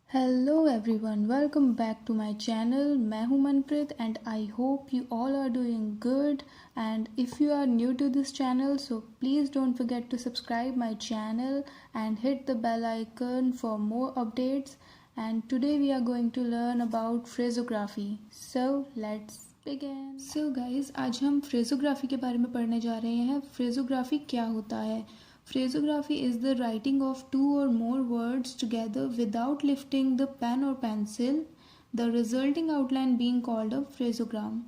Hello everyone, welcome back to my channel. मैं हूं Manpreet and I hope you all are doing good. And if you are new to this channel so please don't forget to subscribe my channel and hit the bell icon for more updates. And today we are going to learn about phrasography. So let's begin. So guys, आज हम phrasography के बारे में पढ़ने जा रहे हैं। phrasography क्या होता है? Phrasography is the writing of two or more words together without lifting the pen or pencil, the resulting outline being called a phrasogram.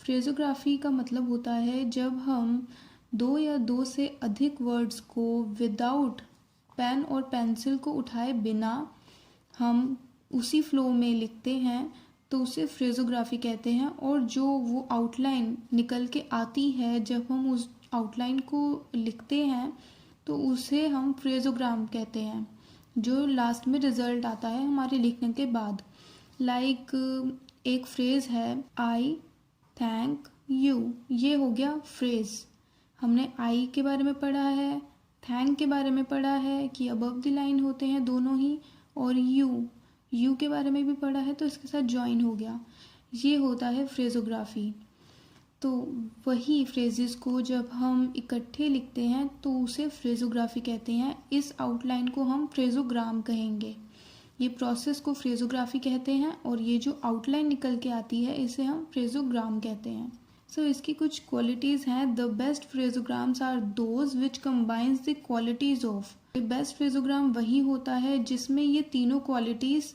Phrasography का मतलब होता है जब हम दो या दो से अधिक वर्ड्स को विदाउट पेन और पेंसिल को उठाए बिना हम उसी फ्लो में लिखते हैं तो उसे फ्रेजोग्राफी कहते हैं। और जो वो आउटलाइन निकल के आती है जब हम उस आउटलाइन को लिखते हैं तो उसे हम फ्रेजोग्राम कहते हैं, जो लास्ट में रिजल्ट आता है हमारे लिखने के बाद। लाइक एक फ्रेज है आई थैंक यू, ये हो गया फ्रेज। हमने आई के बारे में पढ़ा है, थैंक के बारे में पढ़ा है कि अबव द लाइन होते हैं दोनों ही, और यू के बारे में भी पढ़ा है तो इसके साथ ज्वाइन हो गया। ये होता है फ्रेजोग्राफी। तो वही फ्रेजेस को जब हम इकट्ठे लिखते हैं तो उसे फ्रेजोग्राफी कहते हैं। इस आउटलाइन को हम फ्रेजोग्राम कहेंगे। ये प्रोसेस को फ्रेजोग्राफी कहते हैं और ये जो आउटलाइन निकल के आती है इसे हम फ्रेजोग्राम कहते हैं। सो इसकी कुछ क्वालिटीज़ हैं। The best phraseograms are those which combines the qualities of. Best phraseogram वही होता है जिसमें ये तीनों क्वालिटीज़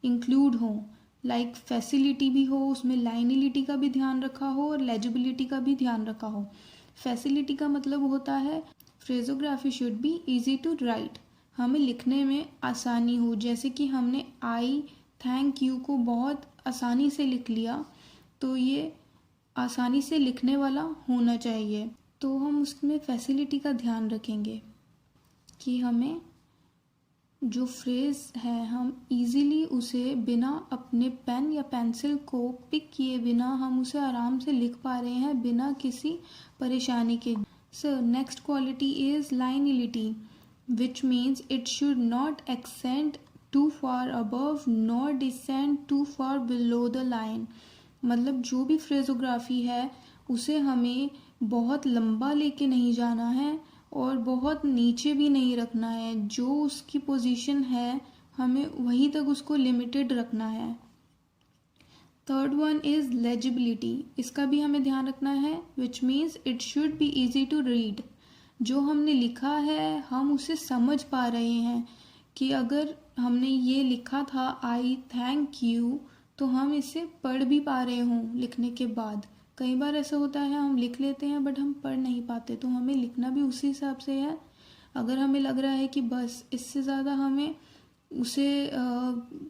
इंक्लूड हों। लाइक फैसिलिटी भी हो, उसमें लाइनिलिटी का भी ध्यान रखा हो और लेजिबिलिटी का भी ध्यान रखा हो। फैसिलिटी का मतलब होता है phraseography should be easy to write, हमें लिखने में आसानी हो। जैसे कि हमने आई थैंक यू को बहुत आसानी से लिख लिया तो ये आसानी से लिखने वाला होना चाहिए। तो हम उसमें फैसिलिटी का ध्यान रखेंगे कि हमें जो फ्रेज़ है हम इजीली उसे बिना अपने पेन या पेंसिल को पिक किए बिना हम उसे आराम से लिख पा रहे हैं बिना किसी परेशानी के। So next quality is lineality, which means it should not ascend too far above nor descend too far below the line. मतलब जो भी फ्रेजोग्राफी है उसे हमें बहुत लंबा लेके नहीं जाना है और बहुत नीचे भी नहीं रखना है। जो उसकी पोजीशन है हमें वहीं तक उसको लिमिटेड रखना है। थर्ड वन इज़ लेजिबिलिटी, इसका भी हमें ध्यान रखना है, which means it should be easy to read. जो हमने लिखा है हम उसे समझ पा रहे हैं कि अगर हमने ये लिखा था आई थैंक यू तो हम इसे पढ़ भी पा रहे हों लिखने के बाद। कई बार ऐसा होता है हम लिख लेते हैं बट हम पढ़ नहीं पाते, तो हमें लिखना भी उसी हिसाब से है। अगर हमें लग रहा है कि बस इससे ज़्यादा हमें उसे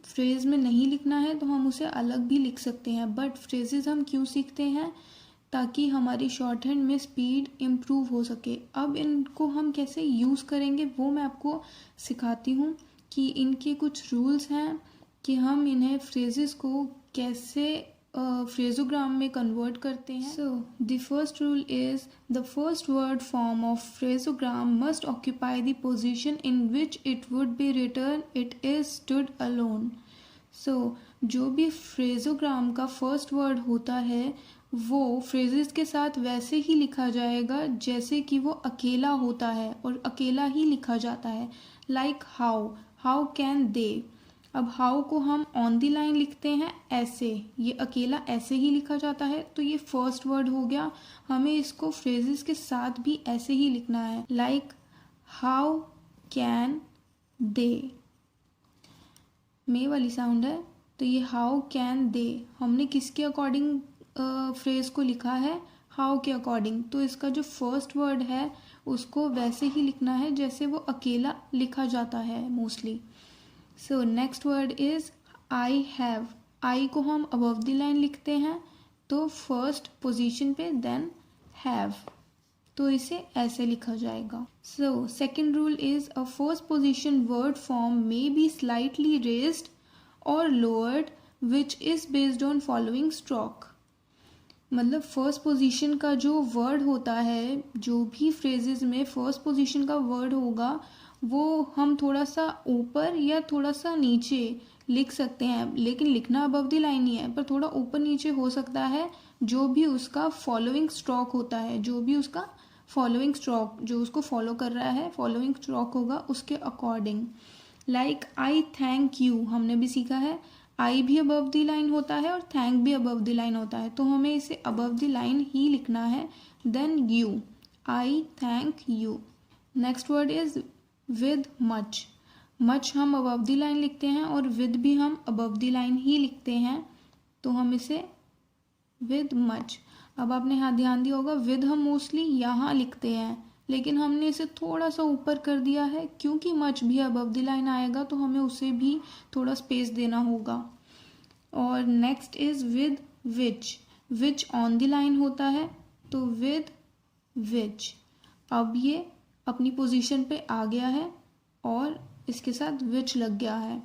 फ्रेज़ में नहीं लिखना है तो हम उसे अलग भी लिख सकते हैं। बट फ्रेजेस हम क्यों सीखते हैं? ताकि हमारी शॉर्ट हैंड में स्पीड इम्प्रूव हो सके। अब इनको हम कैसे यूज़ करेंगे वो मैं आपको सिखाती हूँ कि इनके कुछ रूल्स हैं कि हम इन्हें फ्रेजेस को कैसे फ्रेजोग्राम में कन्वर्ट करते हैं। So the first rule is the first word form of phraseogram must occupy the position in which it would be written it is stood alone. So जो भी फ्रेजोग्राम का फर्स्ट वर्ड होता है वो फ्रेजेस के साथ वैसे ही लिखा जाएगा जैसे कि वो अकेला होता है और अकेला ही लिखा जाता है। Like how can they. अब हाउ को हम ऑन द लाइन लिखते हैं ऐसे, ये अकेला ऐसे ही लिखा जाता है तो ये फर्स्ट वर्ड हो गया। हमें इसको फ्रेजेस के साथ भी ऐसे ही लिखना है। लाइक हाउ कैन दे, मे वाली साउंड है तो ये हाउ कैन दे। हमने किसके अकॉर्डिंग फ्रेज को लिखा है? हाउ के अकॉर्डिंग। तो इसका जो फर्स्ट वर्ड है उसको वैसे ही लिखना है जैसे वो अकेला लिखा जाता है mostly. So next word is I have. I को हम अबव द लाइन लिखते हैं तो फर्स्ट पोजीशन पे, देन हैव, तो इसे ऐसे लिखा जाएगा। So second rule is a first position word form may be slightly raised और lowered which is based on following stroke. मतलब फर्स्ट पोजीशन का जो वर्ड होता है, जो भी फ्रेजेस में फर्स्ट पोजीशन का वर्ड होगा वो हम थोड़ा सा ऊपर या थोड़ा सा नीचे लिख सकते हैं, लेकिन लिखना अबव द लाइन ही है, पर थोड़ा ऊपर नीचे हो सकता है। जो भी उसका फॉलोइंग स्ट्रोक होता है, जो भी उसका फॉलोइंग स्ट्रोक, जो उसको फॉलो कर रहा है, फॉलोइंग स्ट्रोक होगा उसके according. Like I thank you हमने भी सीखा है, आई भी अबव द लाइन होता है और थैंक भी अबव द लाइन होता है, तो हमें इसे अबव द लाइन ही लिखना है। Then you, I thank you. Next word is with much. Much हम अबव द लाइन लिखते हैं और विद भी हम अबव द लाइन ही लिखते हैं, तो हम इसे विद मच। अब आपने यहाँ ध्यान दिया होगा, विद हम मोस्टली यहाँ लिखते हैं, लेकिन हमने इसे थोड़ा सा ऊपर कर दिया है, क्योंकि मच भी अबव द लाइन आएगा तो हमें उसे भी थोड़ा स्पेस देना होगा। और next is with which. Which on the line होता है, तो विद विच। अब ये अपनी पोजीशन पे आ गया है और इसके साथ विच लग गया है,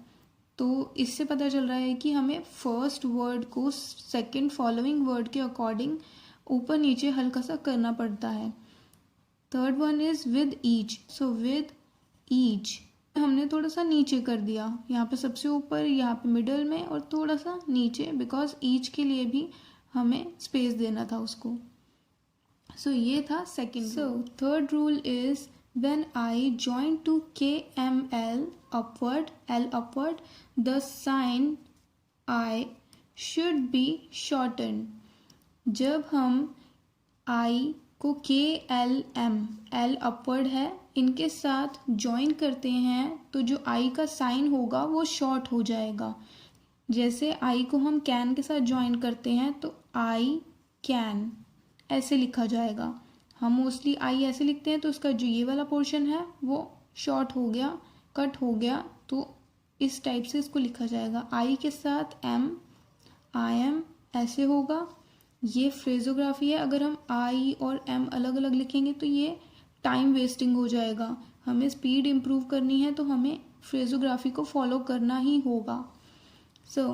तो इससे पता चल रहा है कि हमें फर्स्ट वर्ड को सेकंड फॉलोइंग वर्ड के अकॉर्डिंग ऊपर नीचे हल्का सा करना पड़ता है। Third one is with each. So with each हमने थोड़ा सा नीचे कर दिया, यहाँ पे सबसे ऊपर, यहाँ पे मिडल में और थोड़ा सा नीचे, बिकॉज ईच के लिए भी हमें स्पेस देना था उसको। सो ये था second. So third rule is when I join to KML upward, L upward, the sign I should be shortened. जब हम I को KLM, L upward है, इनके साथ ज्वाइन करते हैं तो जो I का साइन होगा वो शॉर्ट हो जाएगा। जैसे I को हम कैन के साथ ज्वाइन करते हैं तो I कैन ऐसे लिखा जाएगा। हम मोस्टली आई ऐसे लिखते हैं, तो उसका जो ये वाला पोर्शन है वो शॉर्ट हो गया, कट हो गया, तो इस टाइप से इसको लिखा जाएगा। आई के साथ एम, आई एम ऐसे होगा। ये फ्रेजोग्राफी है। अगर हम आई और एम अलग अलग लिखेंगे तो ये टाइम वेस्टिंग हो जाएगा। हमें स्पीड इम्प्रूव करनी है तो हमें फ्रेजोग्राफी को फॉलो करना ही होगा। So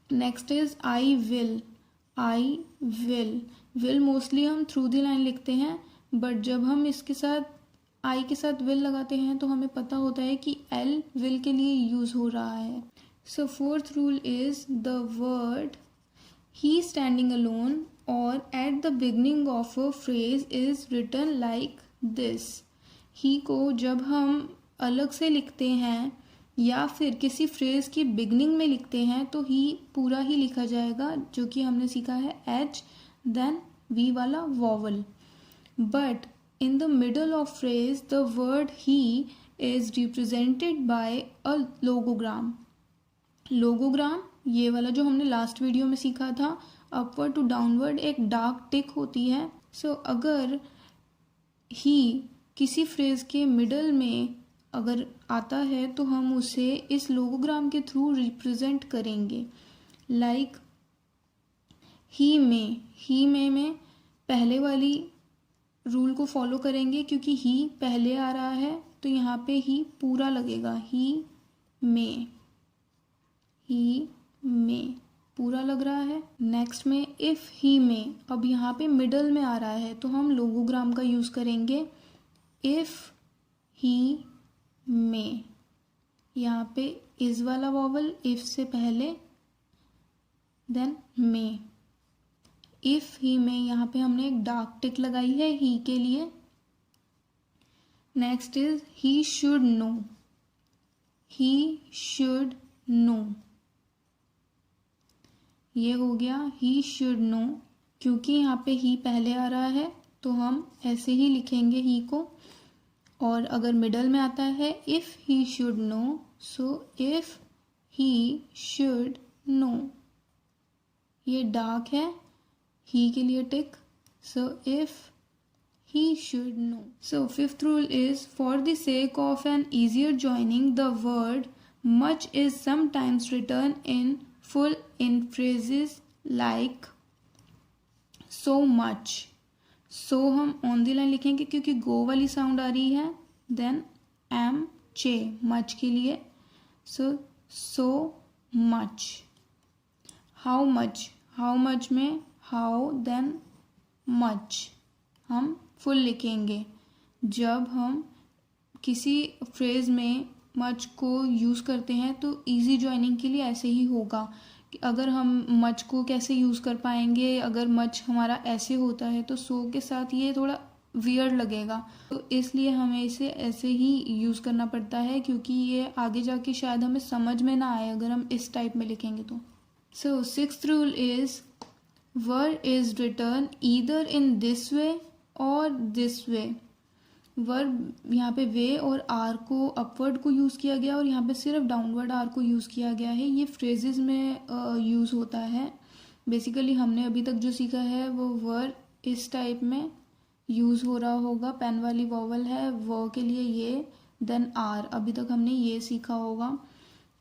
next is I will. I will, will mostly हम थ्रू द लाइन लिखते हैं, बट जब हम इसके साथ आई के साथ विल लगाते हैं तो हमें पता होता है कि एल विल के लिए यूज हो रहा है। So fourth rule is the word he standing alone और at the beginning of a phrase is written like this. He को जब हम अलग से लिखते हैं या फिर किसी फ्रेज की बिगनिंग में लिखते हैं तो ही पूरा ही लिखा जाएगा, जो कि हमने सीखा है एच देन वी वाला vowel. But in the middle of phrase the word he is represented by a logogram. Logogram ये वाला जो हमने लास्ट वीडियो में सीखा था, अपवर्ड टू डाउनवर्ड एक डार्क टिक होती है। सो अगर ही किसी फ्रेज के मिडल में अगर आता है तो हम उसे इस लोगोग्राम के थ्रू रिप्रेजेंट करेंगे। लाइक ही में पहले वाली रूल को फॉलो करेंगे, क्योंकि ही पहले आ रहा है तो यहाँ पे ही पूरा लगेगा। ही में पूरा लग रहा है। नेक्स्ट में इफ ही में, अब यहाँ पे मिडल में आ रहा है तो हम लोगोग्राम का यूज करेंगे। इफ ही में, यहाँ पे इज वाला वॉवल इफ से पहले, देन में। इफ ही में यहाँ पे हमने एक डार्क टिक लगाई है ही के लिए। Next is he should no. He should know, ये हो गया ही शुड नो। क्योंकि यहाँ पे ही पहले आ रहा है तो हम ऐसे ही लिखेंगे ही को। और अगर मिडल में आता है if he should know, so if he should know, ये डार्क है ही के लिए tick, so if he should know. So fifth rule is for the sake of an easier joining the word much is sometimes written in full in phrases like so much। सो हम on the line लिखेंगे क्योंकि गो वाली sound आ रही है। Then M चे much के लिए, so much. How much में हाउ देन मच हम फुल लिखेंगे। जब हम किसी फ्रेज में मच को यूज़ करते हैं तो इजी जॉइनिंग के लिए ऐसे ही होगा कि अगर हम मच को कैसे यूज़ कर पाएंगे, अगर मच हमारा ऐसे होता है तो सो के साथ ये थोड़ा वियर्ड लगेगा, तो इसलिए हमें इसे ऐसे ही यूज़ करना पड़ता है, क्योंकि ये आगे जाके शायद हमें समझ में ना आए अगर हम इस टाइप में लिखेंगे तो। So sixth rule is word is written either in this way और दिस वे। वर्ब यहाँ पे वे और आर को अपवर्ड को यूज़ किया गया और यहाँ पे सिर्फ डाउनवर्ड आर को यूज़ किया गया है। ये फ्रेजेस में यूज़ होता है। बेसिकली हमने अभी तक जो सीखा है वो वर्ब इस टाइप में यूज़ हो रहा होगा, पेन वाली वॉवल है, व के लिए ये, देन आर, अभी तक हमने ये सीखा होगा।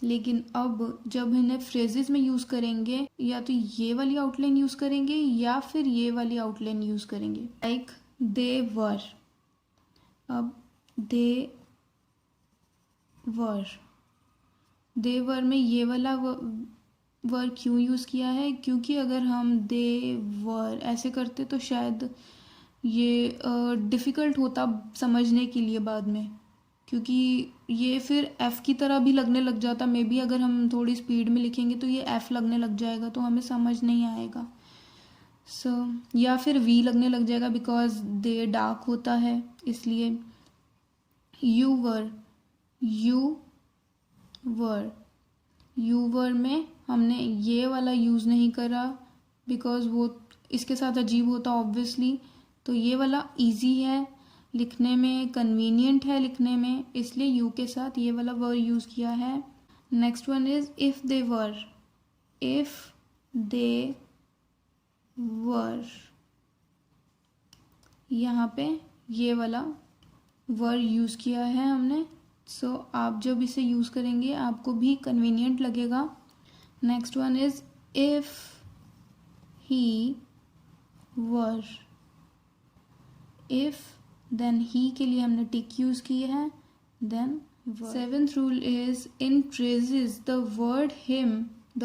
लेकिन अब जब इन्हें फ्रेजेस में यूज़ करेंगे या तो ये वाली आउटलाइन यूज़ करेंगे या फिर ये वाली आउटलाइन यूज़ करेंगे। लाइक दे वर, अब दे वर में ये वाला वर क्यों यूज़ किया है, क्योंकि अगर हम दे वर ऐसे करते तो शायद ये डिफ़िकल्ट होता समझने के लिए बाद में, क्योंकि ये फिर एफ़ की तरह भी लगने लग जाता। मे बी अगर हम थोड़ी स्पीड में लिखेंगे तो ये एफ़ लगने लग जाएगा तो हमें समझ नहीं आएगा। या फिर वी लगने लग जाएगा बिकॉज दे डार्क होता है इसलिए। यू वर में हमने ये वाला यूज़ नहीं करा बिकॉज वो इसके साथ अजीब होता ऑब्वियसली, तो ये वाला इजी है लिखने में, कन्वीनियंट है लिखने में, इसलिए यू के साथ ये वाला वर यूज़ किया है। Next one is if they were, यहाँ पे ये वाला वर यूज़ किया है हमने। सो आप जब इसे यूज़ करेंगे आपको भी कन्वीनियंट लगेगा। Next one is if he were, if then he के लिए हमने टिक यूज़ की है, then were. Seventh rule is in phrases the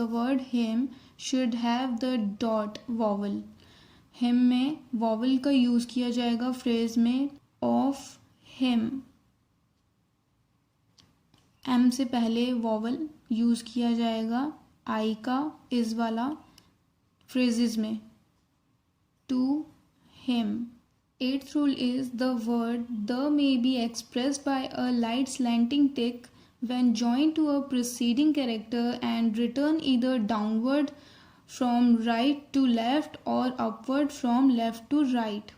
word him should have the dot vowel. Him में वॉवल का यूज़ किया जाएगा फ्रेज में। ऑफ हिम, एम से पहले वॉवल यूज़ किया जाएगा आई का इज वाला फ्रेजेस में। To him. Eighth rule is the word the may be expressed by a light slanting tick when joined to a preceding character and return either downward from right to left or upward from left to right,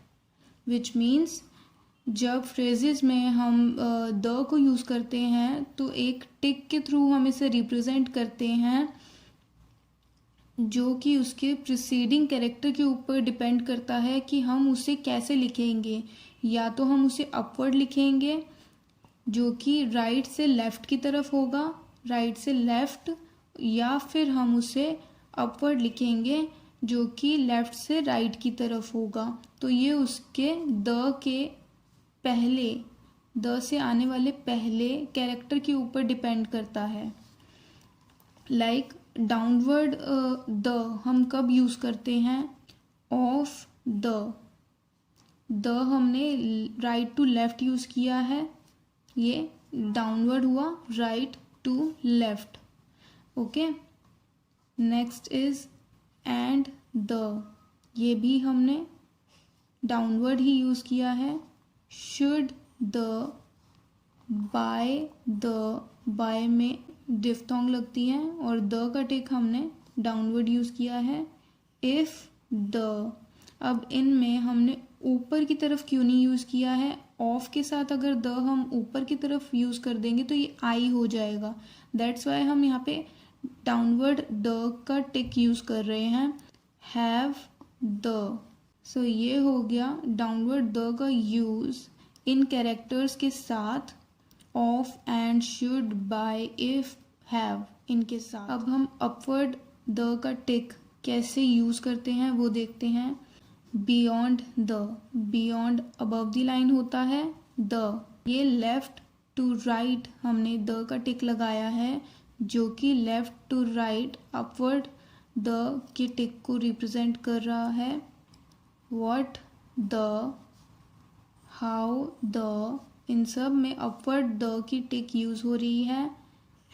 which means जब phrases में हम the को use करते हैं तो एक टिक के through हम इसे रिप्रेजेंट करते हैं जो कि उसके प्रीसीडिंग कैरेक्टर के ऊपर डिपेंड करता है कि हम उसे कैसे लिखेंगे। या तो हम उसे अपवर्ड लिखेंगे जो कि राइट से लेफ़्ट की तरफ होगा, राइट से लेफ़्ट, या फिर हम उसे अपवर्ड लिखेंगे जो कि लेफ़्ट से राइट की तरफ होगा। तो ये उसके द के पहले, द से आने वाले पहले कैरेक्टर के ऊपर डिपेंड करता है। लाइक डाउनवर्ड द हम कब यूज़ करते हैं? ऑफ द हमने राइट टू लेफ़्ट यूज़ किया है, ये डाउनवर्ड हुआ right to left. Okay, next is and the, ये भी हमने डाउनवर्ड ही यूज़ किया है। शुड द, बाय में डिफ्थोंग लगती है और द का टिक हमने डाउनवर्ड यूज़ किया है। इफ़ द, अब इन में हमने ऊपर की तरफ क्यों नहीं यूज़ किया है? ऑफ के साथ अगर द हम ऊपर की तरफ यूज़ कर देंगे तो ये आई हो जाएगा, दैट्स वाई हम यहाँ पे डाउनवर्ड द का टिक यूज़ कर रहे हैं। हैव द, सो ये हो गया डाउनवर्ड द का यूज़ इन कैरेक्टर्स के साथ, of and should, by, if, have, इनके साथ। अब हम अपवर्ड द का टिक कैसे यूज़ करते हैं वो देखते हैं। Beyond the, beyond above the line होता है द, ये लेफ्ट टू राइट हमने द का टिक लगाया है जो कि left to right upward the के टिक को रिप्रेजेंट कर रहा है। व्हाट द, हाउ द, इन सब में upward the key tick use हो रही है।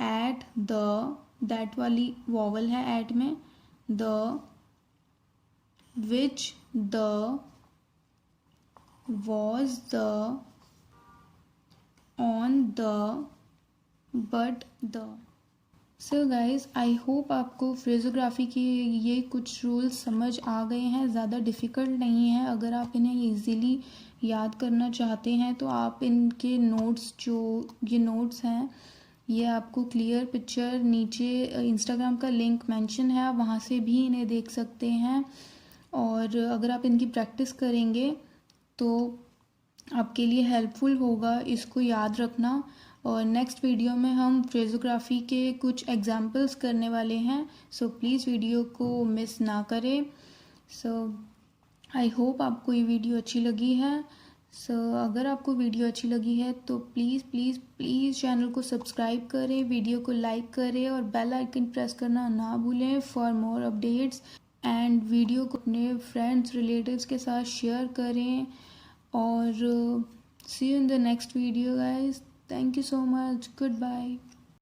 एट द, दैट वाली वॉवल है एट में। The, which the, was the, on the, but the। So guys I hope आपको फ्रेजोग्राफी के ये कुछ रूल्स समझ आ गए हैं। ज़्यादा डिफ़िकल्ट नहीं है। अगर आप इन्हें इजीली याद करना चाहते हैं तो आप इनके नोट्स, जो ये नोट्स हैं, ये आपको क्लियर पिक्चर नीचे इंस्टाग्राम का लिंक मेंशन है, आप वहाँ से भी इन्हें देख सकते हैं। और अगर आप इनकी प्रैक्टिस करेंगे तो आपके लिए हेल्पफुल होगा इसको याद रखना। और नेक्स्ट वीडियो में हम फ्रेजोग्राफी के कुछ एग्जांपल्स करने वाले हैं। सो प्लीज़ वीडियो को मिस ना करें। सो आई होप आपको ये वीडियो अच्छी लगी है। अगर आपको वीडियो अच्छी लगी है तो प्लीज़ प्लीज़ प्लीज़ चैनल को सब्सक्राइब करें, वीडियो को लाइक करें और बेल आइकन प्रेस करना ना भूलें for more updates. And video को अपने फ्रेंड्स रिलेटिव्स के साथ शेयर करें। और see you in the next video guys. Thank you so much. Goodbye.